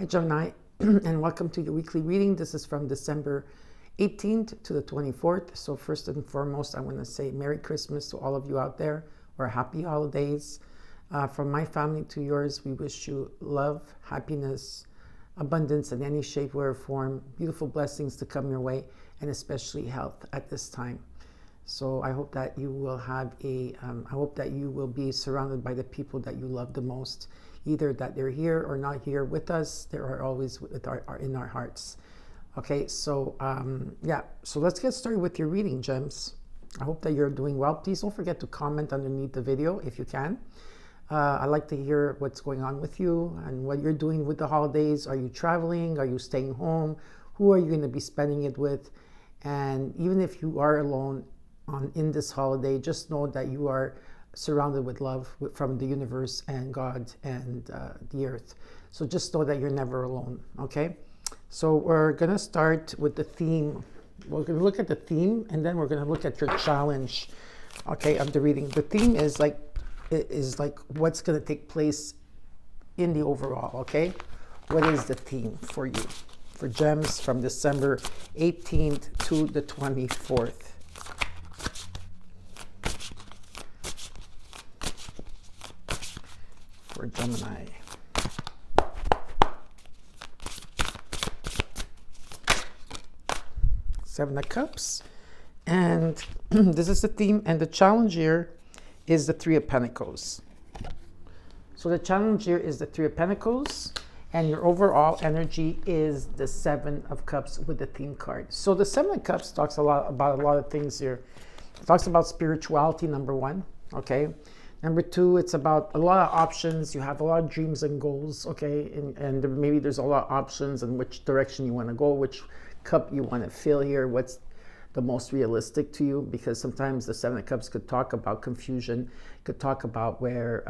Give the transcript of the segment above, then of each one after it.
Gemini, and welcome to your weekly reading. This is from December 18th to the 24th. So first and foremost, I want to say Merry Christmas to all of you out there, or Happy Holidays. From my family to yours, we wish you love, happiness, abundance in any shape, way, or form, beautiful blessings to come your way, and especially health at this time. So I hope that you will have I hope that you will be surrounded by the people that you love the most, either that they're here or not here with us. They are always in our hearts. Okay, so so let's get started with your reading, gems. I hope that you're doing well. Please don't forget to comment underneath the video if you can. I'd like to hear what's going on with you and what you're doing with the holidays. Are you traveling? Are you staying home? Who are you going to be spending it with? And even if you are alone in this holiday, just know that you are surrounded with love from the universe and God and the earth. So just know that you're never alone, okay? So we're going to start with the theme. We're going to look at the theme, and then we're going to look at your challenge, okay, of the reading. The theme is like what's going to take place in the overall, okay? What is the theme for you, for gems from December 18th to the 24th? For Gemini. Seven of Cups. And this is the theme. And the challenge here is the Three of Pentacles. So the challenge here is the Three of Pentacles. And your overall energy is the Seven of Cups with the theme card. So the Seven of Cups talks about a lot of things here. It talks about spirituality, number one. Okay. Number two, it's about a lot of options. You have a lot of dreams and goals, okay? And maybe there's a lot of options in which direction you want to go, which cup you want to fill here, what's the most realistic to you, because sometimes the Seven of Cups could talk about confusion, could talk about where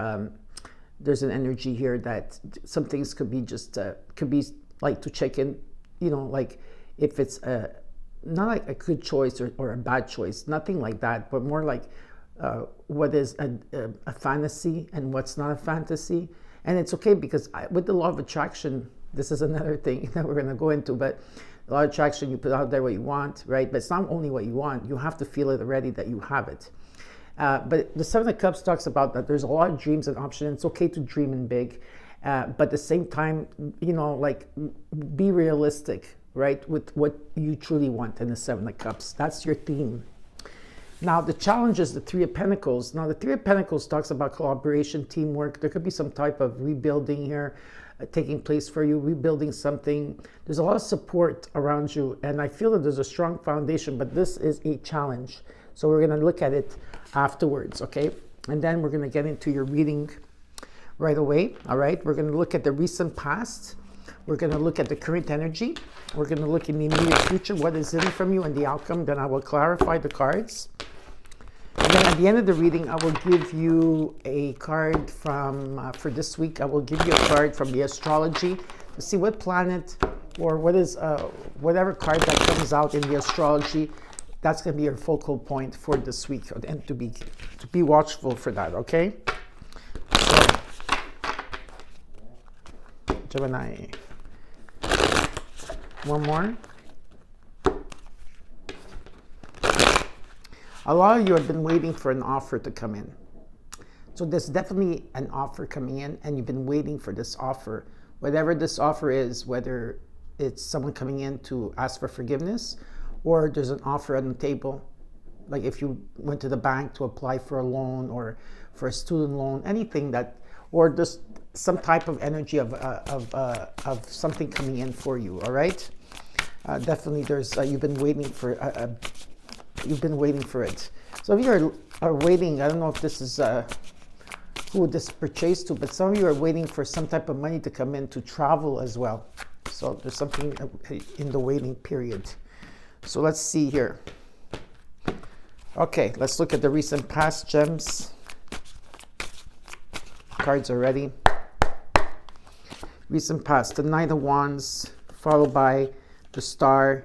there's an energy here that some things could be just, could be like to check in, you know, like if it's not like a good choice or a bad choice, nothing like that, but more like, what is a fantasy and what's not a fantasy. And it's okay, because with the law of attraction, this is another thing that we're going to go into, but the law of attraction, you put out there what you want, right? But it's not only what you want, you have to feel it already that you have it. But the Seven of Cups talks about that there's a lot of dreams and options. It's okay to dream in big, but at the same time, you know, like be realistic, right? With what you truly want in the Seven of Cups. That's your theme. Now, the challenge is the Three of Pentacles. Now, the Three of Pentacles talks about collaboration, teamwork. There could be some type of rebuilding here taking place for you, rebuilding something. There's a lot of support around you, and I feel that there's a strong foundation, but this is a challenge. So we're going to look at it afterwards, okay? And then we're going to get into your reading right away, all right? We're going to look at the recent past. We're going to look at the current energy. We're going to look in the immediate future, what is in from you and the outcome. Then I will clarify the cards. And then at the end of the reading, I will give you a card from, for this week, I will give you a card from the astrology to see what planet or what is, whatever card that comes out in the astrology, that's going to be your focal point for this week, and to be watchful for that, okay? So, Gemini. One more. A lot of you have been waiting for an offer to come in. So there's definitely an offer coming in, and you've been waiting for this offer. Whatever this offer is, whether it's someone coming in to ask for forgiveness, or there's an offer on the table, like if you went to the bank to apply for a loan or for a student loan, anything that, or just some type of energy of something coming in for you, all right? Definitely there's, you've been waiting for it. So if you are waiting, I don't know if this is who this pertains to, but some of you are waiting for some type of money to come in to travel as well. So there's something in the waiting period. So let's see here. Okay, let's look at the recent past, gems. Cards are ready. Recent past, the Knight of Wands, followed by the Star,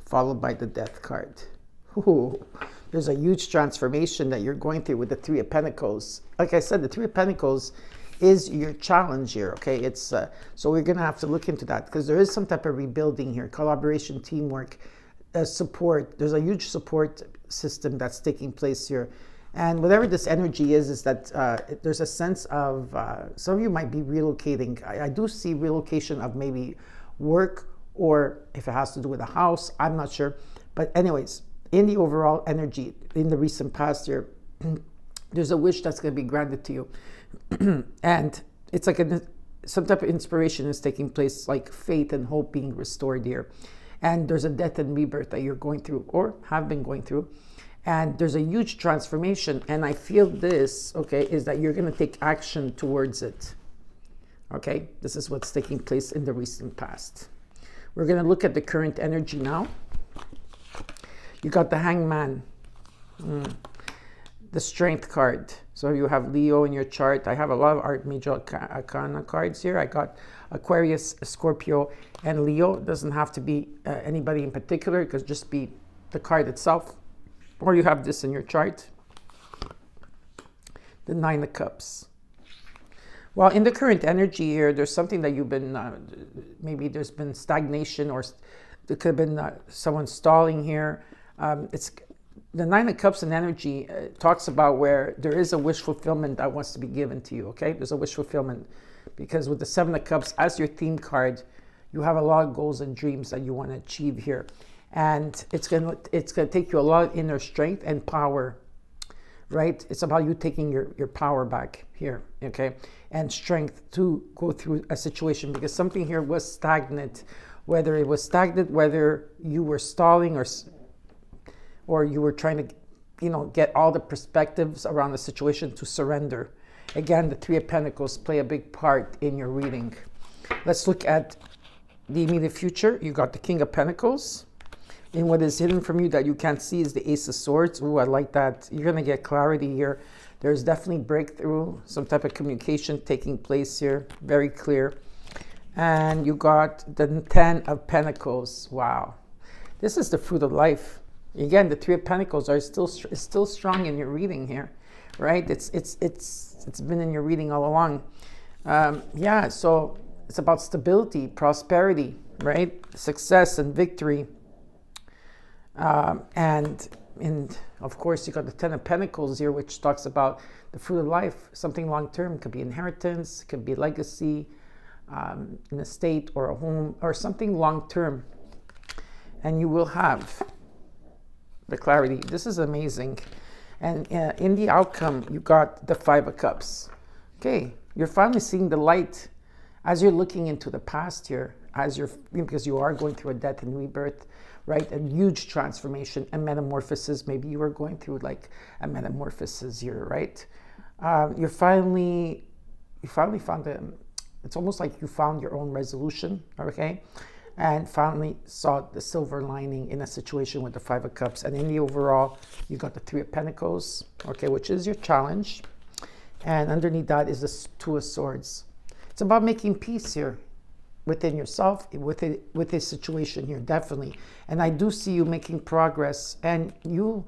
followed by the Death card. Ooh, there's a huge transformation that you're going through with the Three of Pentacles. Like I said, the Three of Pentacles is your challenge here, okay? It's so we're gonna have to look into that because there is some type of rebuilding here, collaboration, teamwork, support. There's a huge support system that's taking place here. And whatever this energy is that there's a sense of, some of you might be relocating. I do see relocation of maybe work, or if it has to do with a house, I'm not sure. But anyways, in the overall energy, in the recent past year, there's a wish that's going to be granted to you. And it's like some type of inspiration is taking place, like faith and hope being restored here. And there's a death and rebirth that you're going through or have been going through. And there's a huge transformation. And I feel this, okay, is that you're going to take action towards it. Okay, this is what's taking place in the recent past. We're going to look at the current energy now. You got the Hangman, the Strength card. So you have Leo in your chart. I have a lot of Archangel Arcana cards here. I got Aquarius, Scorpio, and Leo. It doesn't have to be anybody in particular. It could just be the card itself. Or you have this in your chart. The Nine of Cups. Well, in the current energy here, there's something that you've been, maybe there's been stagnation, or there could have been someone stalling here. It's the Nine of Cups and energy talks about where there is a wish fulfillment that wants to be given to you, okay? There's a wish fulfillment because with the Seven of Cups as your theme card, you have a lot of goals and dreams that you want to achieve here. And it's gonna take you a lot of inner strength and power, right? It's about you taking your power back here, okay? And strength to go through a situation because something here was stagnant, whether it was stagnant, whether you were stalling or you were trying to, get all the perspectives around the situation to surrender. Again, the Three of Pentacles play a big part in your reading. Let's look at the immediate future. You got the King of Pentacles. And what is hidden from you that you can't see is the Ace of Swords. Ooh, I like that. You're going to get clarity here. There's definitely breakthrough, some type of communication taking place here. Very clear. And you got the Ten of Pentacles. Wow. This is the fruit of life. Again, the Three of Pentacles is still strong in your reading here, right? It's been in your reading all along. Yeah, so it's about stability, prosperity, right? Success and victory. And of course, you got the Ten of Pentacles here, which talks about the fruit of life, something long-term. Could be inheritance, could be legacy, an estate or a home or something long-term. And you will have the clarity. This is amazing. And in the outcome, you got the Five of Cups. Okay, you're finally seeing the light as you're looking into the past here, because you are going through a death and rebirth, right? A huge transformation and metamorphosis. Maybe you are going through like a metamorphosis here, right? You finally found it's almost like you found your own resolution, okay? And finally saw the silver lining in a situation with the Five of Cups. And in the overall, you got the Three of Pentacles, okay, which is your challenge. And underneath that is the Two of Swords. It's about making peace here within yourself, with this situation here, definitely. And I do see you making progress. And you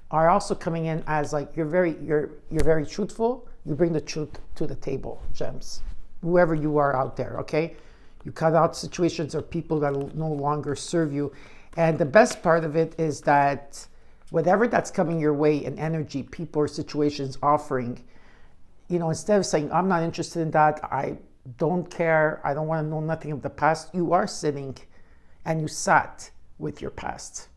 are also coming in as like, you're very truthful. You bring the truth to the table, gems. Whoever you are out there, okay? You cut out situations or people that will no longer serve you. And the best part of it is that whatever that's coming your way in energy, people or situations offering, instead of saying, I'm not interested in that, I don't care, I don't want to know nothing of the past, you are sitting and you sat with your past.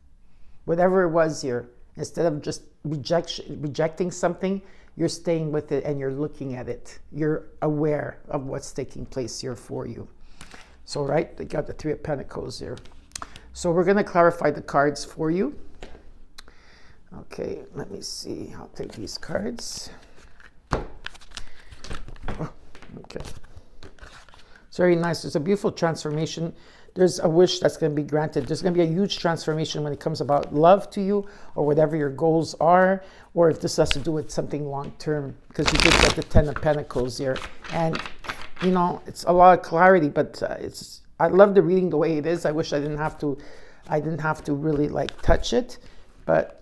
Whatever it was here, instead of just rejecting something, you're staying with it and you're looking at it. You're aware of what's taking place here for you. So, right, they got the Three of Pentacles here. So we're going to clarify the cards for you. Okay, let me see. I'll take these cards. Oh, okay. It's very nice. There's a beautiful transformation. There's a wish that's going to be granted. There's going to be a huge transformation when it comes about love to you or whatever your goals are, or if this has to do with something long-term, because you did get the Ten of Pentacles here. And it's a lot of clarity, but I love the reading the way it is. I wish I didn't have to really like touch it, but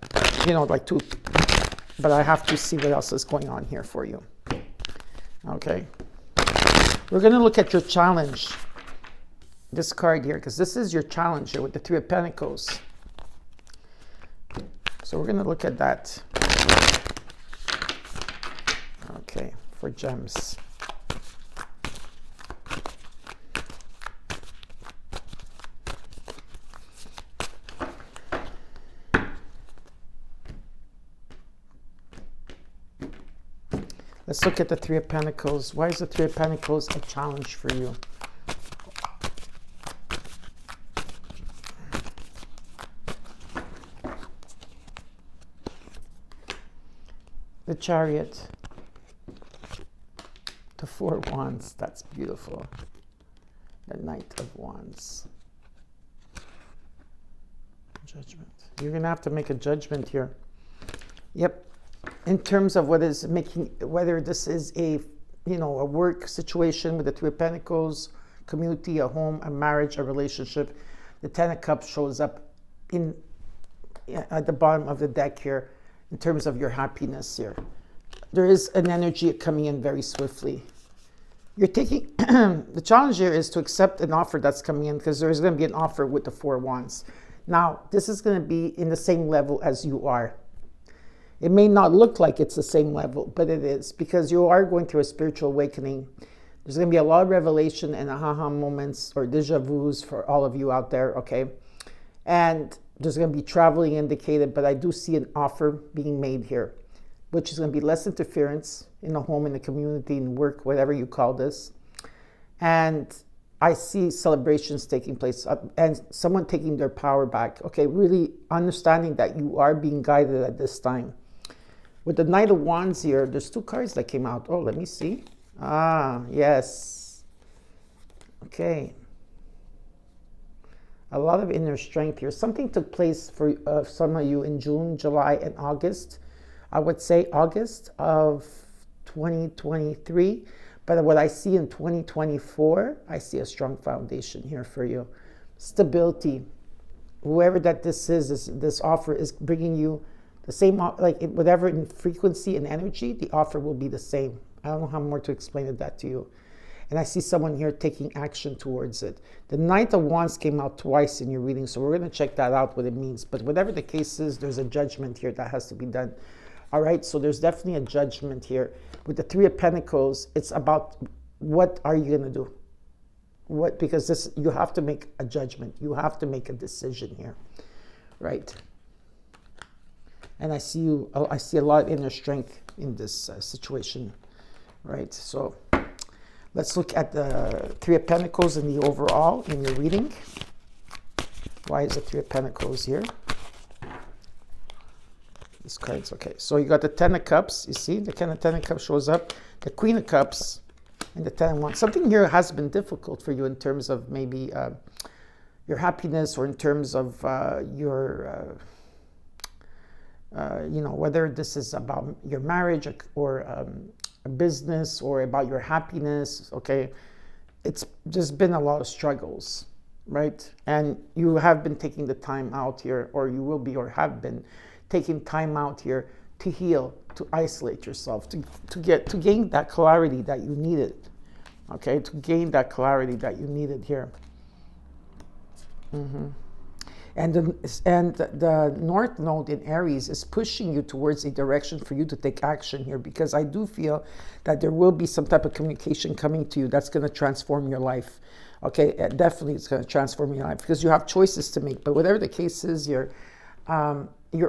but I have to see what else is going on here for you. Okay, We're going to look at your challenge. This card here, because this is your challenge here with the Three of Pentacles. So we're going to look at that. Okay, for gems. Let's look at the Three of Pentacles. Why is the Three of Pentacles a challenge for you? The Chariot. The Four of Wands. That's beautiful. The Knight of Wands. Judgment. You're going to have to make a judgment here. Yep. In terms of what is making, whether this is a, a work situation with the Three of Pentacles, community, a home, a marriage, a relationship. The Ten of Cups shows up at the bottom of the deck here in terms of your happiness here. There is an energy coming in very swiftly. You're taking, the challenge here is to accept an offer that's coming in, because there's going to be an offer with the Four of Wands. Now, this is going to be in the same level as you are. It may not look like it's the same level, but it is, because you are going through a spiritual awakening. There's going to be a lot of revelation and aha moments or deja vus for all of you out there, okay? And there's going to be traveling indicated, but I do see an offer being made here, which is going to be less interference in the home, in the community, in work, whatever you call this. And I see celebrations taking place and someone taking their power back, okay? Really understanding that you are being guided at this time. With the Knight of Wands here, there's two cards that came out. Oh, let me see. Ah, yes. Okay. A lot of inner strength here. Something took place for some of you in June, July, and August. I would say August of 2023. But what I see in 2024, I see a strong foundation here for you. Stability. Whoever that this is, this offer is bringing you the same, like whatever in frequency and energy, the offer will be the same. I don't know how more to explain that to you. And I see someone here taking action towards it. The Knight of Wands came out twice in your reading, so we're going to check that out, what it means. But whatever the case is, there's a judgment here that has to be done. All right, so there's definitely a judgment here. With the Three of Pentacles, it's about what are you going to do? Because this, you have to make a judgment. You have to make a decision here, right? And I see a lot of inner strength in this situation, right? So let's look at the Three of Pentacles in the overall in your reading. Why is the Three of Pentacles here? This card's okay. So you got the Ten of Cups. You see, the Ten of Cups shows up. The Queen of Cups and the Ten of Wands. Something here has been difficult for you in terms of maybe your happiness, or in terms of your, whether this is about your marriage or a business, or about your happiness. Okay, it's just been a lot of struggles, right? And you have been taking the time out here, or you will be, or have been taking time out here to heal, to isolate yourself, to gain that clarity that you needed. Okay, to gain that clarity that you needed here. And the North Node in Aries is pushing you towards a direction for you to take action here, because I do feel that there will be some type of communication coming to you that's going to transform your life. Okay, definitely it's going to transform your life, because you have choices to make. But whatever the case is, you're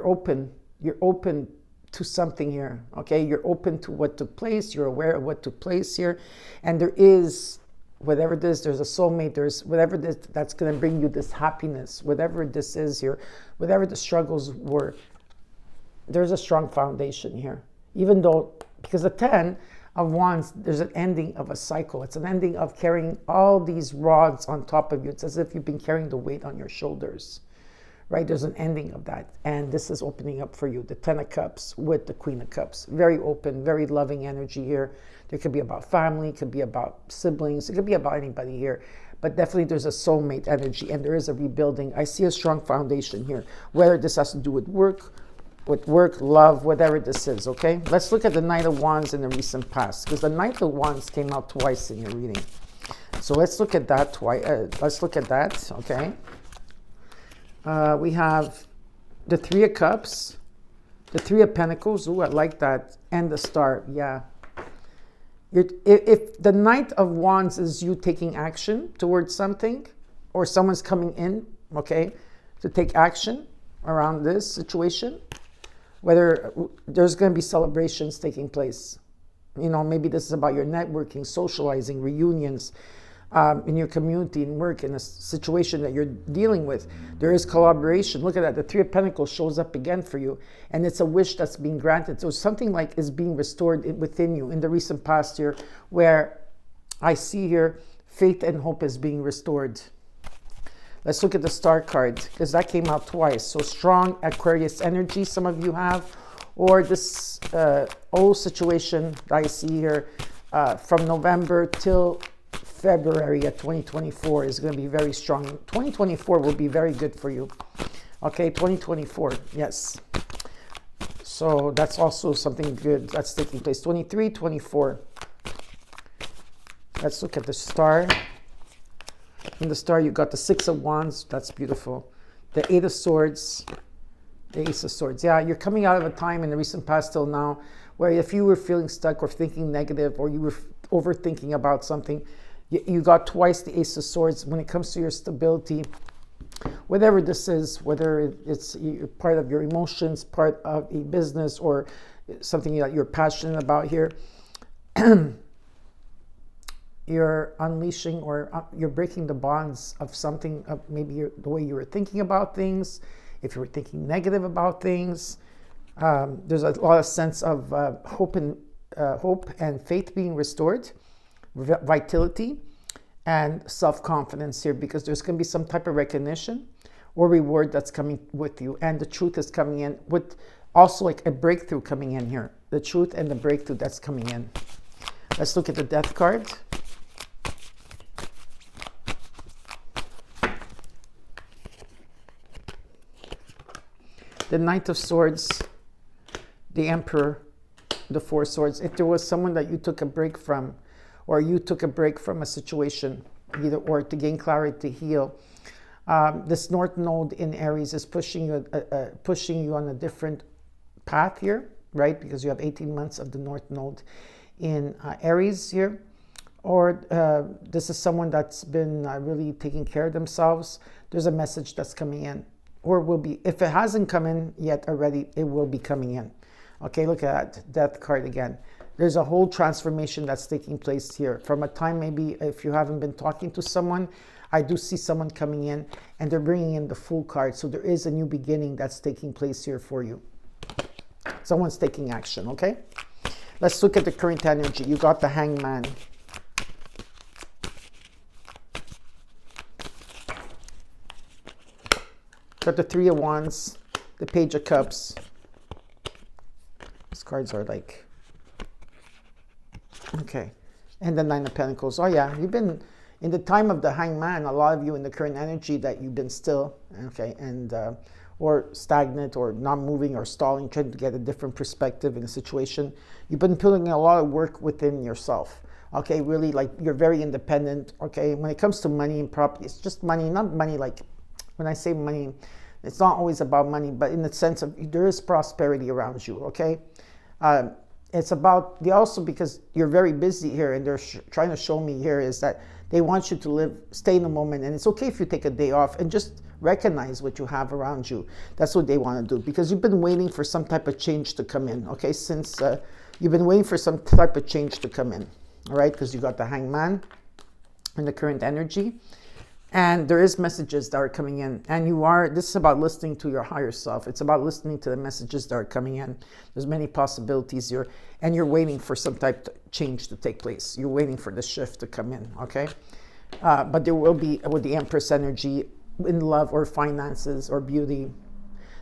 open to something here. Okay, you're open to what took place. You're aware of what took place here, and there is, whatever it is, there's a soulmate, there's whatever this that's going to bring you this happiness, whatever this is here, whatever the struggles were, there's a strong foundation here. Even though, because the Ten of Wands, there's an ending of a cycle. It's an ending of carrying all these rods on top of you. It's as if you've been carrying the weight on your shoulders, right? There's an ending of that. And this is opening up for you, the Ten of Cups with the Queen of Cups. Very open, very loving energy here. There could be about family, it could be about siblings, it could be about anybody here. But definitely there's a soulmate energy, and there is a rebuilding. I see a strong foundation here, whether this has to do with work, with work, love, whatever this is, okay? Let's look at the Knight of Wands in the recent past, because the Knight of Wands came out twice in your reading. So let's look at that twice. Let's look at that, okay? We have the Three of Cups, the Three of Pentacles. Ooh, I like that. And the Star, yeah. If the Knight of Wands is you taking action towards something, or someone's coming in, okay, to take action around this situation, whether there's going to be celebrations taking place. You know, maybe this is about your networking, socializing, reunions in your community, in work, in a situation that you're dealing with. There is collaboration. Look at that. The Three of Pentacles shows up again for you. And it's a wish that's being granted. So something like is being restored within you in the recent past year, where I see here faith and hope is being restored. Let's look at the Star card, because that came out twice. So strong Aquarius energy some of you have, or this old situation that I see here from November till February of 2024 is going to be very strong. 2024 will be very good for you. Okay, 2024, yes. So that's also something good that's taking place. 23, 24. Let's look at the Star. In the Star, you got the Six of Wands. That's beautiful. The Eight of Swords. The Ace of Swords. Yeah, you're coming out of a time in the recent past till now where if you were feeling stuck or thinking negative, or you were overthinking about something, you got twice the Ace of Swords when it comes to your stability. Whatever this is, whether it's part of your emotions, part of a business, or something that you're passionate about here, you're unleashing, or you're breaking the bonds of something, of maybe the way you were thinking about things. If you were thinking negative about things, there's a lot of sense of hope and faith being restored, vitality, and self-confidence here, because there's going to be some type of recognition or reward that's coming with you, and the truth is coming in with also like a breakthrough coming in here. The truth and the breakthrough that's coming in. Let's look at the Death card. The Knight of Swords, the Emperor, the Four Swords. If there was someone that you took a break from, or you took a break from a situation, either or to gain clarity, to heal, this North Node in Aries is pushing you on a different path here, right? Because you have 18 months of the North Node in Aries here. Or this is someone that's been really taking care of themselves. There's a message that's coming in. Or will be, if it hasn't come in yet already, it will be coming in. Okay, look at that Death card again. There's a whole transformation that's taking place here. From a time, maybe if you haven't been talking to someone, I do see someone coming in and they're bringing in the Fool card. So there is a new beginning that's taking place here for you. Someone's taking action, okay? Let's look at the current energy. You got the Hangman. Got the Three of Wands, the Page of Cups. These cards are like, okay. And the Nine of Pentacles. Oh yeah, you've been, in the time of the Hangman, a lot of you in the current energy that you've been still, okay, and or stagnant, or not moving, or stalling, trying to get a different perspective in a situation. You've been putting a lot of work within yourself. Okay, really, like, you're very independent. Okay, when it comes to money and property, it's just money, not money like, when I say money, it's not always about money, but in the sense of there is prosperity around you, okay? It's about, they also, because you're very busy here, and they're trying to show me here is that they want you to live, stay in the moment, and it's okay if you take a day off and just recognize what you have around you. That's what they want to do, because you've been waiting for some type of change to come in, okay? Since you've been waiting for some type of change to come in, all right? Because you got the Hangman in the current energy. And there is messages that are coming in, and this is about listening to your higher self. It's about listening to the messages that are coming in. There's many possibilities here, and you're waiting for some type of change to take place. You're waiting for the shift to come in, okay? But there will be, with the Empress energy, in love or finances or beauty,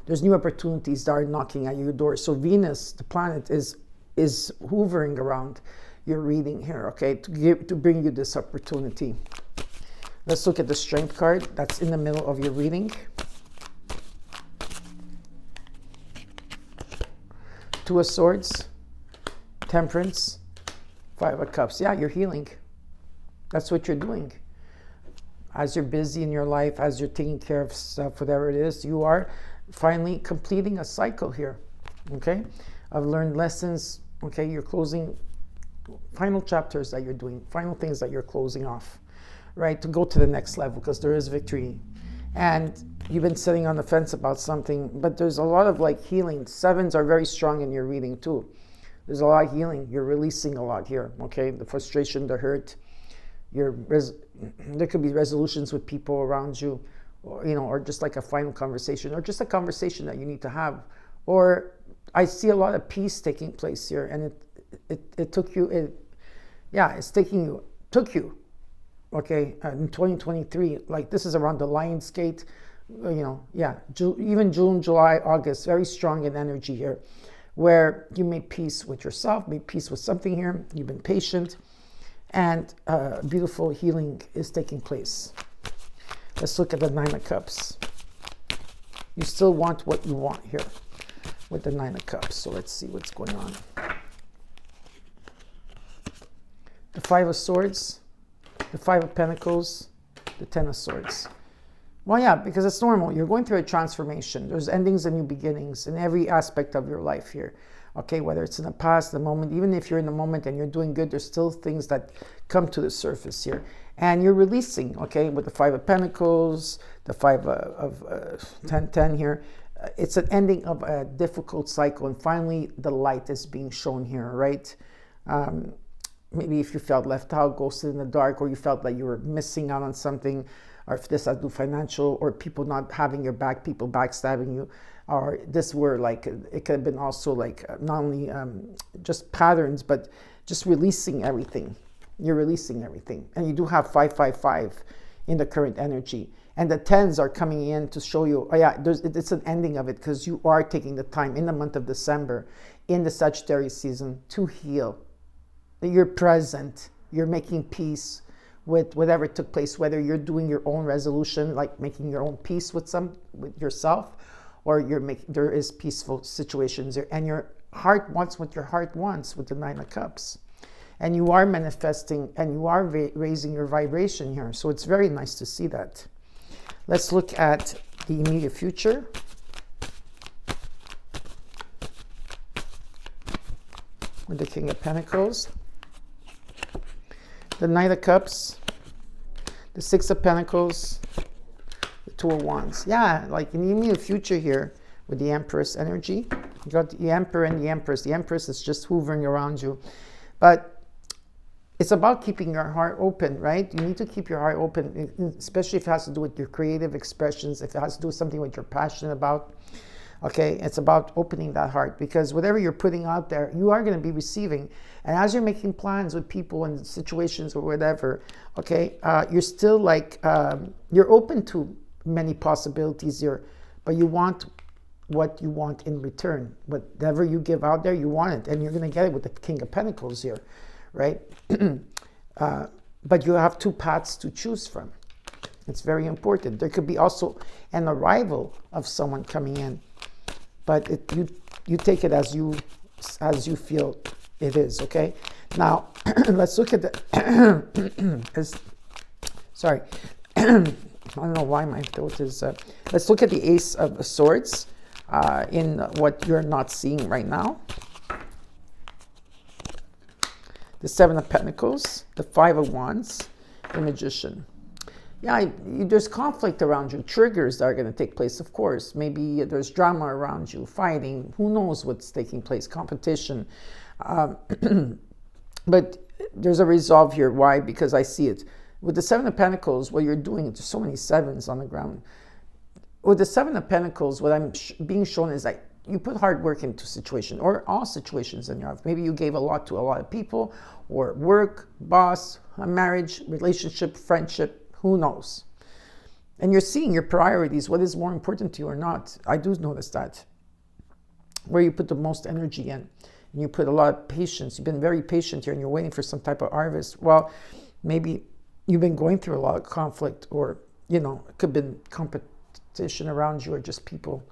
there's new opportunities that are knocking at your door. So Venus, the planet, is hovering around your reading here, okay, to bring you this opportunity. Let's look at the Strength card that's in the middle of your reading. Two of Swords, Temperance, Five of Cups. Yeah, you're healing. That's what you're doing. As you're busy in your life, as you're taking care of stuff, whatever it is, you are finally completing a cycle here, okay, of learned lessons, okay? You're closing final chapters that you're doing, final things that you're closing off, right, to go to the next level, because there is victory. And you've been sitting on the fence about something, but there's a lot of like healing. Sevens are very strong in your reading too. There's a lot of healing. You're releasing a lot here, okay? The frustration, the hurt. There could be resolutions with people around you, or, or just like a final conversation, or just a conversation that you need to have. Or I see a lot of peace taking place here, and it took you, took you, okay, in 2023. Like this is around the Lion's Gate, even June, July, August, very strong in energy here, where you made peace with yourself, made peace with something here. You've been patient. And beautiful healing is taking place. Let's look at the Nine of Cups. You still want what you want here with the Nine of Cups. So let's see what's going on. The Five of Swords, the Five of Pentacles, the Ten of Swords. Well, yeah, because it's normal. You're going through a transformation. There's endings and new beginnings in every aspect of your life here. Okay, whether it's in the past, the moment, even if you're in the moment and you're doing good, there's still things that come to the surface here. And you're releasing, okay, with the Five of Pentacles, the Five of 10 here. It's an ending of a difficult cycle, and finally the light is being shown here, right? Maybe if you felt left out, ghosted in the dark, or you felt like you were missing out on something, or if this has to do financial, or people not having your back, people backstabbing you, or this were like, it could have been also like not only just patterns, but just releasing everything. You're releasing everything. And you do have 555 in the current energy. And the 10s are coming in to show you, oh yeah, it's an ending of it, because you are taking the time in the month of December, in the Sagittarius season, to heal. You're present. You're making peace with whatever took place, whether you're doing your own resolution, like making your own peace with yourself, or there is peaceful situations there, and your heart wants what your heart wants with the Nine of Cups. And you are manifesting, and you are raising your vibration here. So it's very nice to see that. Let's look at the immediate future. With the King of Pentacles, the Knight of Cups, the Six of Pentacles, the Two of Wands. Yeah, like in the immediate future here with the Empress energy. You got the Emperor and the Empress. The Empress is just hovering around you. But it's about keeping your heart open, right? You need to keep your heart open, especially if it has to do with your creative expressions, if it has to do with something what you're passionate about. Okay, it's about opening that heart, because whatever you're putting out there, you are going to be receiving. And as you're making plans with people and situations or whatever, okay, you're still like, you're open to many possibilities here, but you want what you want in return. Whatever you give out there, you want it, and you're going to get it with the King of Pentacles here, right? But you have two paths to choose from. It's very important. There could be also an arrival of someone coming in, but you take it as you feel it is. Okay. Now let's look at the. Sorry, I don't know why my throat is. Let's look at the Ace of Swords in what you're not seeing right now. The Seven of Pentacles, the Five of Wands, the Magician. Yeah, there's conflict around you, triggers that are going to take place, of course. Maybe there's drama around you, fighting, who knows what's taking place, competition. But there's a resolve here. Why? Because I see it. With the Seven of Pentacles, what you're doing, there's so many sevens on the ground. With the Seven of Pentacles, what I'm being shown is like, you put hard work into situation, or all situations in your life. Maybe you gave a lot to a lot of people, or work, boss, a marriage, relationship, friendship, who knows? And you're seeing your priorities, what is more important to you or not. I do notice that. Where you put the most energy in, and you put a lot of patience. You've been very patient here, and you're waiting for some type of harvest. Well, maybe you've been going through a lot of conflict, or, it could have been competition around you, or just people.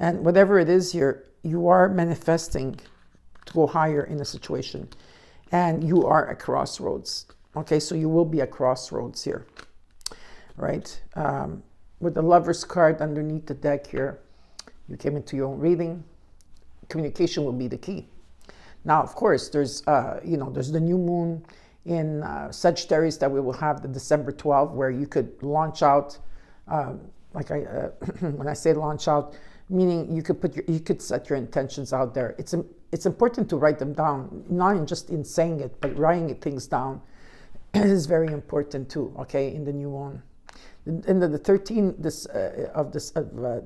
And whatever it is here, you are manifesting to go higher in a situation, and you are at crossroads. Okay, so you will be at crossroads here, right? With the Lover's card underneath the deck here, you came into your own reading. Communication will be the key. Now, of course, there's there's the new moon in Sagittarius that we will have the December 12th, where you could launch out. When I say launch out, meaning you could set your intentions out there. It's important to write them down, not just in saying it, but writing things down is very important too. Okay, in the new moon, in the 13th of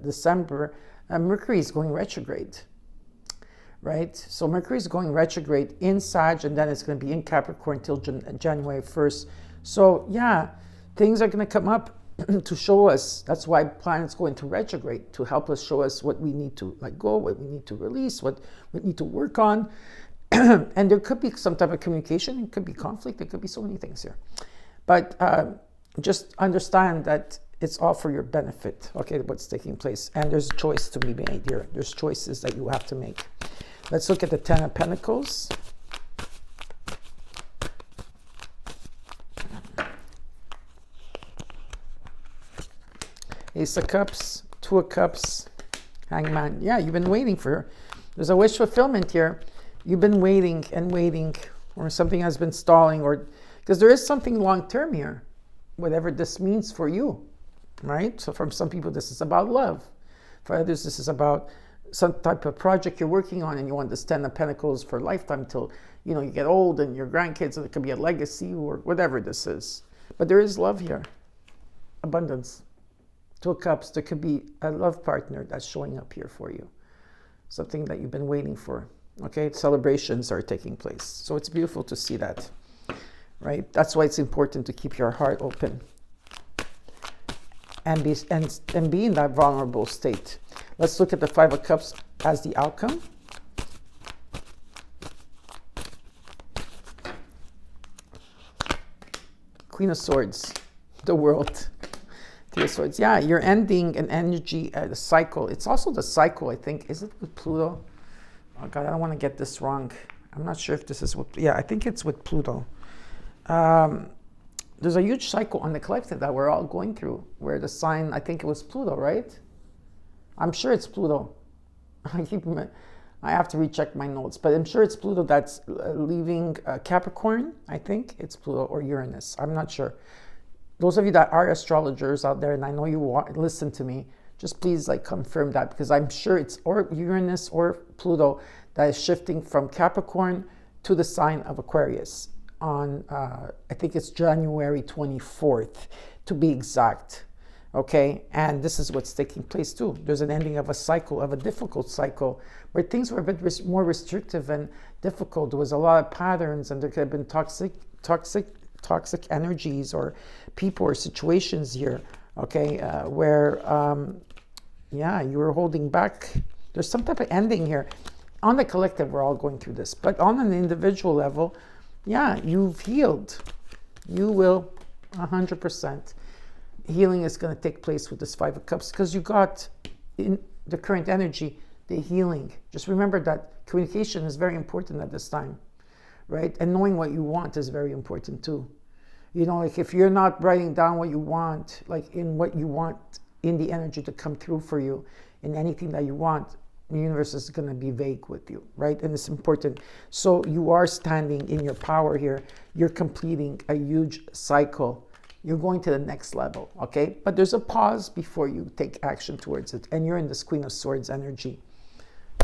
December, Mercury is going retrograde. Right? So Mercury is going retrograde in Sag, and then it's going to be in Capricorn until January 1st. So yeah, things are going to come up to show us. That's why planets go into retrograde, to help us show us what we need to let go, what we need to release, what we need to work on. And there could be some type of communication, it could be conflict, there could be so many things here. But just understand that it's all for your benefit, okay, what's taking place. And there's a choice to be made here. There's choices that you have to make. Let's look at the Ten of Pentacles. Ace of Cups, Two of Cups, Hangman. Yeah, you've been waiting for, there's a wish fulfillment here. You've been waiting and waiting, or something has been stalling, or because there is something long-term here, whatever this means for you, right? So for some people, this is about love. For others, this is about some type of project you're working on, and you want this Ten of Pentacles for a lifetime till you get old and your grandkids, and it could be a legacy or whatever this is. But there is love here, abundance. Two of Cups, there could be a love partner that's showing up here for you, something that you've been waiting for. Okay, celebrations are taking place, so it's beautiful to see that, right? That's why it's important to keep your heart open and be in that vulnerable state. Let's look at the Five of Cups as the outcome. Queen of Swords, the World. Three of Swords. Yeah, you're ending an energy, a cycle. It's also the cycle, I think. Is it with Pluto? Oh God, I don't want to get this wrong. I'm not sure if this is with, yeah, I think it's with Pluto. There's a huge cycle on the collective that we're all going through, where the sign, I think it was Pluto, right? I'm sure it's Pluto. I have to recheck my notes, but I'm sure it's Pluto that's leaving Capricorn. I think it's Pluto or Uranus. I'm not sure. Those of you that are astrologers out there, and I know you listen to me, just please confirm that, because I'm sure it's or Uranus or Pluto that is shifting from Capricorn to the sign of Aquarius on, I think it's January 24th to be exact. Okay, and this is what's taking place too. There's an ending of a cycle, of a difficult cycle, where things were a bit more restrictive and difficult. There was a lot of patterns, and there could have been toxic energies or people or situations here. Okay, where you were holding back. There's some type of ending here. On the collective, we're all going through this, but on an individual level, yeah, you've healed. You will 100%. Healing is going to take place with this Five of Cups, because you got in the current energy, the healing. Just remember that communication is very important at this time, right? And knowing what you want is very important too. If you're not writing down what you want, in what you want in the energy to come through for you, in anything that you want, the universe is going to be vague with you, right? And it's important. So you are standing in your power here. You're completing a huge cycle. You're going to the next level, okay? But there's a pause before you take action towards it. And you're in this Queen of Swords energy.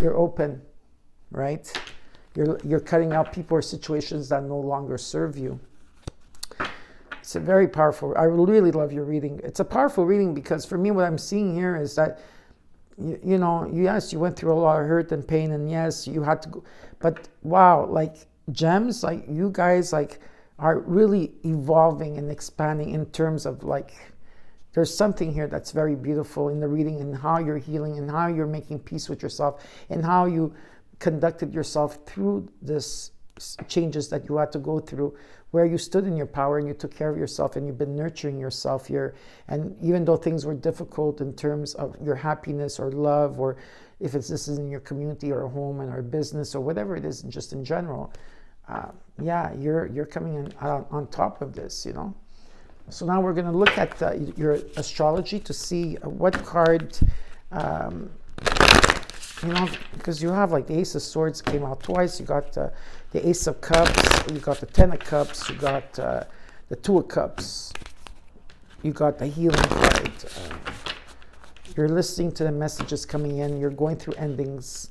You're open, right? You're cutting out people or situations that no longer serve you. It's a very powerful, I really love your reading. It's a powerful reading, because for me, what I'm seeing here is that, yes, you went through a lot of hurt and pain, and yes, you had to go, but wow, gems, you guys, are really evolving and expanding in terms of there's something here that's very beautiful in the reading, and how you're healing, and how you're making peace with yourself, and how you conducted yourself through this changes that you had to go through, where you stood in your power and you took care of yourself, and you've been nurturing yourself here. And even though things were difficult in terms of your happiness or love, or if this is in your community or home and or business or whatever it is, just in general, yeah, you're coming in on top of this, you know. So now we're going to look at your astrology to see what card, you know, because you have like the Ace of Swords came out twice. You got the Ace of Cups, you got the Ten of Cups, you got the Two of Cups, you got the Healing card. You're listening to the messages coming in. You're going through endings.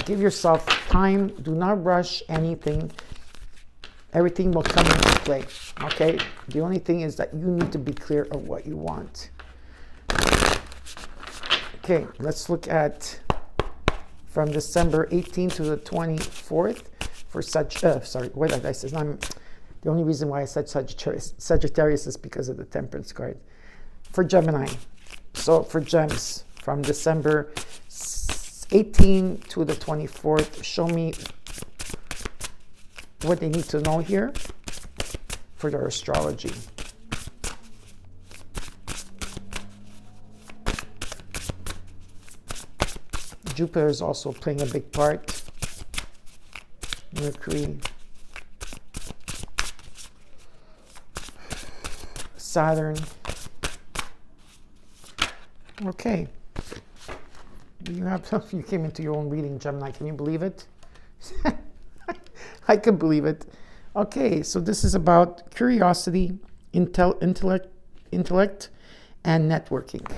Give yourself time. Do not rush anything. Everything will come into play. Okay? The only thing is that you need to be clear of what you want. Okay, let's look at from December 18th to the 24th for what did I say? The only reason why I said Sagittarius is because of the Temperance card. For Gemini. So for gems, from December 18th to the 24th, show me what they need to know here for their astrology. Jupiter is also playing a big part. Mercury. Saturn. Okay. You came into your own reading, Gemini. Can you believe it? I can believe it. Okay, so this is about curiosity, intellect, and networking.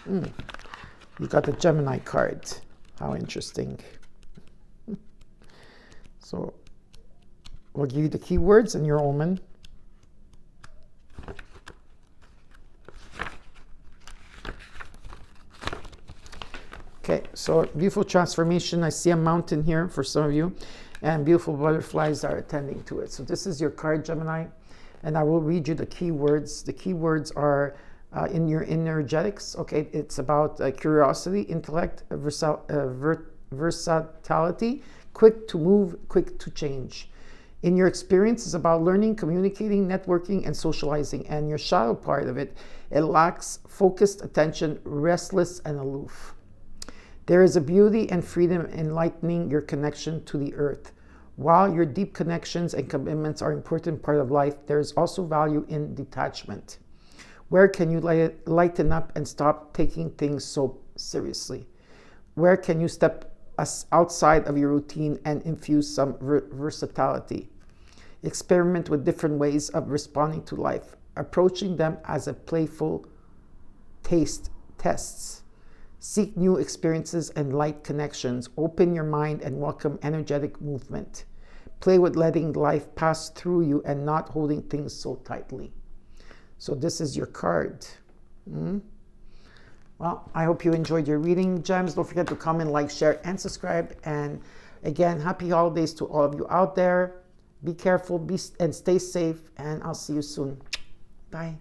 You got the Gemini card. How interesting. So we'll give you the keywords and your omen. Okay, so beautiful transformation. I see a mountain here for some of you, and beautiful butterflies are attending to it. So this is your card, Gemini, and I will read you the keywords. The keywords are in your energetics. Okay, it's about curiosity, intellect, versatility, quick to move, quick to change. In your experience, it's about learning, communicating, networking, and socializing. And your shadow part of it, it lacks focused attention, restless, and aloof. There is a beauty and freedom in lightening your connection to the earth. While your deep connections and commitments are an important part of life, there is also value in detachment. Where can you lighten up and stop taking things so seriously? Where can you step outside of your routine and infuse some versatility? Experiment with different ways of responding to life, approaching them as a playful tests. Seek new experiences and light connections. Open your mind and welcome energetic movement. Play with letting life pass through you and not holding things so tightly. So this is your card. Well, I hope you enjoyed your reading, gems. Don't forget to comment, like, share, and subscribe. And again, happy holidays to all of you out there. Be careful, and stay safe, and I'll see you soon. Bye.